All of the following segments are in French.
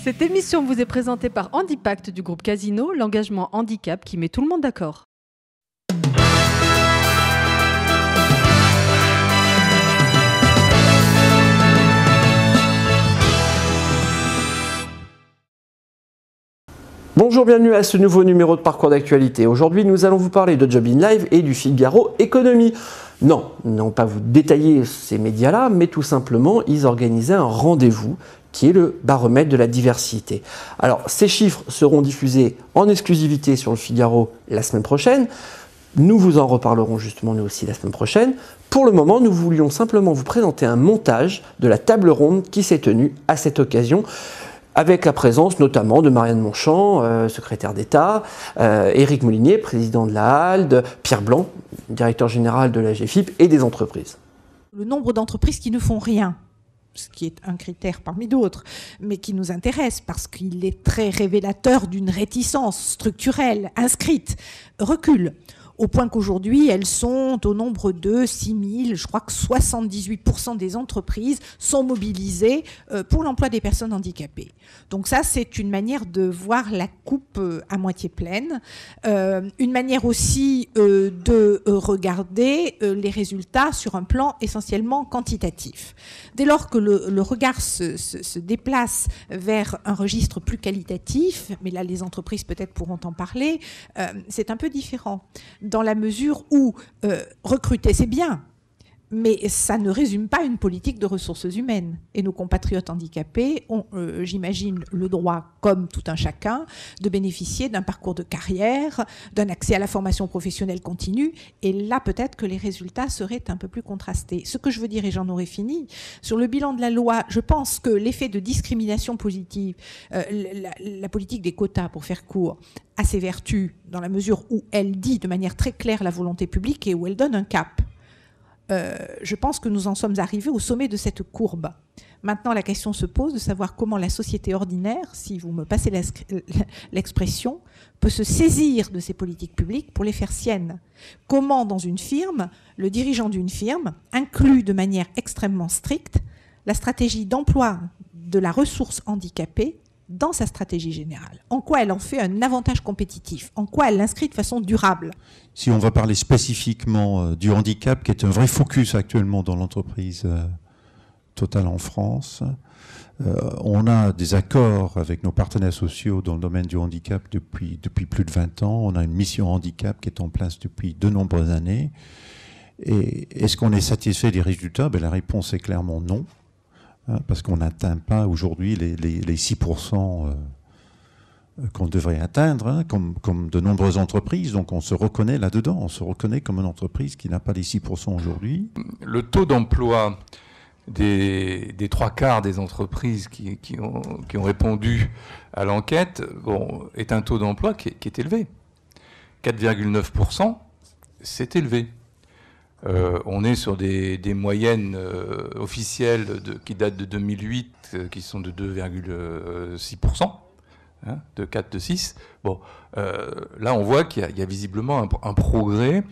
Cette émission vous est présentée par Handipact du groupe Casino, l'engagement handicap qui met tout le monde d'accord. Bonjour, bienvenue à ce nouveau numéro de Parcours d'actualité. Aujourd'hui, nous allons vous parler de Job in Live et du Figaro Économie. Non pas vous détailler ces médias-là, mais tout simplement, ils organisaient un rendez-vous qui est le baromètre de la diversité. Alors, ces chiffres seront diffusés en exclusivité sur le Figaro la semaine prochaine. Nous vous en reparlerons justement nous aussi la semaine prochaine. Pour le moment, nous voulions simplement vous présenter un montage de la table ronde qui s'est tenue à cette occasion, avec la présence notamment de Marianne Monchamp, secrétaire d'État, Éric Molinier, président de la HALDE, Pierre Blanc, directeur général de la GFIP et des entreprises. Le nombre d'entreprises qui ne font rien, ce qui est un critère parmi d'autres, mais qui nous intéresse parce qu'il est très révélateur d'une réticence structurelle inscrite, recule. Au point qu'aujourd'hui, elles sont au nombre de 6 000. Je crois que 78% des entreprises sont mobilisées pour l'emploi des personnes handicapées. Donc ça, c'est une manière de voir la coupe à moitié pleine. Une manière aussi de regarder les résultats sur un plan essentiellement quantitatif. Dès lors que le regard se déplace vers un registre plus qualitatif, mais là, les entreprises peut-être pourront en parler, c'est un peu différent. Dans la mesure où recruter, c'est bien, mais ça ne résume pas une politique de ressources humaines. Et nos compatriotes handicapés ont, j'imagine, le droit, comme tout un chacun, de bénéficier d'un parcours de carrière, d'un accès à la formation professionnelle continue. Et là, peut-être que les résultats seraient un peu plus contrastés. Ce que je veux dire, et j'en aurai fini, sur le bilan de la loi, je pense que l'effet de discrimination positive, la politique des quotas, pour faire court, a ses vertus dans la mesure où elle dit de manière très claire la volonté publique et où elle donne un cap. Je pense que nous en sommes arrivés au sommet de cette courbe. Maintenant, la question se pose de savoir comment la société ordinaire, si vous me passez l'expression, peut se saisir de ces politiques publiques pour les faire siennes. Comment, dans une firme, le dirigeant d'une firme inclut de manière extrêmement stricte la stratégie d'emploi de la ressource handicapée dans sa stratégie générale. En quoi elle en fait un avantage compétitif? En quoi elle l'inscrit de façon durable? Si on va parler spécifiquement du handicap, qui est un vrai focus actuellement dans l'entreprise Total en France, on a des accords avec nos partenaires sociaux dans le domaine du handicap depuis plus de 20 ans. On a une mission handicap qui est en place depuis de nombreuses années. Et est-ce qu'on est satisfait des résultats? La réponse est clairement non. Parce qu'on n'atteint pas aujourd'hui les 6% qu'on devrait atteindre, comme de nombreuses entreprises. Donc on se reconnaît là-dedans, on se reconnaît comme une entreprise qui n'a pas les 6% aujourd'hui. Le taux d'emploi des 3/4 des entreprises qui ont répondu à l'enquête est un taux d'emploi qui est élevé. 4,9%, c'est élevé. On est sur des moyennes officielles qui datent de 2008, qui sont de 2,6%, de 4, de 6. Là, on voit qu'il y a visiblement un progrès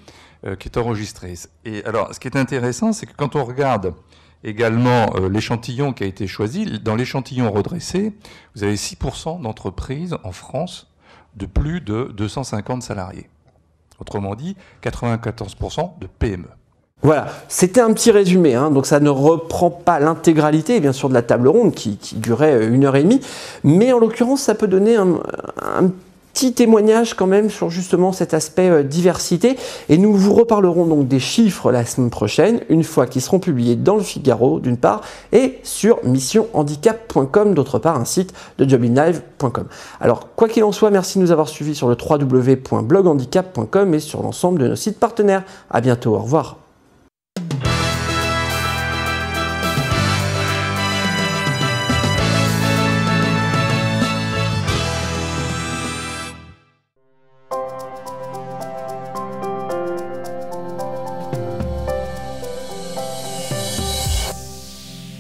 qui est enregistré. Et alors, ce qui est intéressant, c'est que quand on regarde également l'échantillon qui a été choisi, dans l'échantillon redressé, vous avez 6% d'entreprises en France de plus de 250 salariés. Autrement dit, 94% de PME. Voilà, c'était un petit résumé, donc ça ne reprend pas l'intégralité, bien sûr, de la table ronde qui durait 1h30, mais en l'occurrence, ça peut donner un petit témoignage quand même sur justement cet aspect diversité, et nous vous reparlerons donc des chiffres la semaine prochaine, une fois qu'ils seront publiés dans le Figaro, d'une part, et sur missionhandicap.com, d'autre part, un site de jobinlive.com. Alors, quoi qu'il en soit, merci de nous avoir suivis sur le www.bloghandicap.com et sur l'ensemble de nos sites partenaires. À bientôt, au revoir.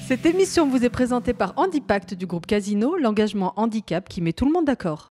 Cette émission vous est présentée par Handipact du groupe Casino, l'engagement handicap qui met tout le monde d'accord.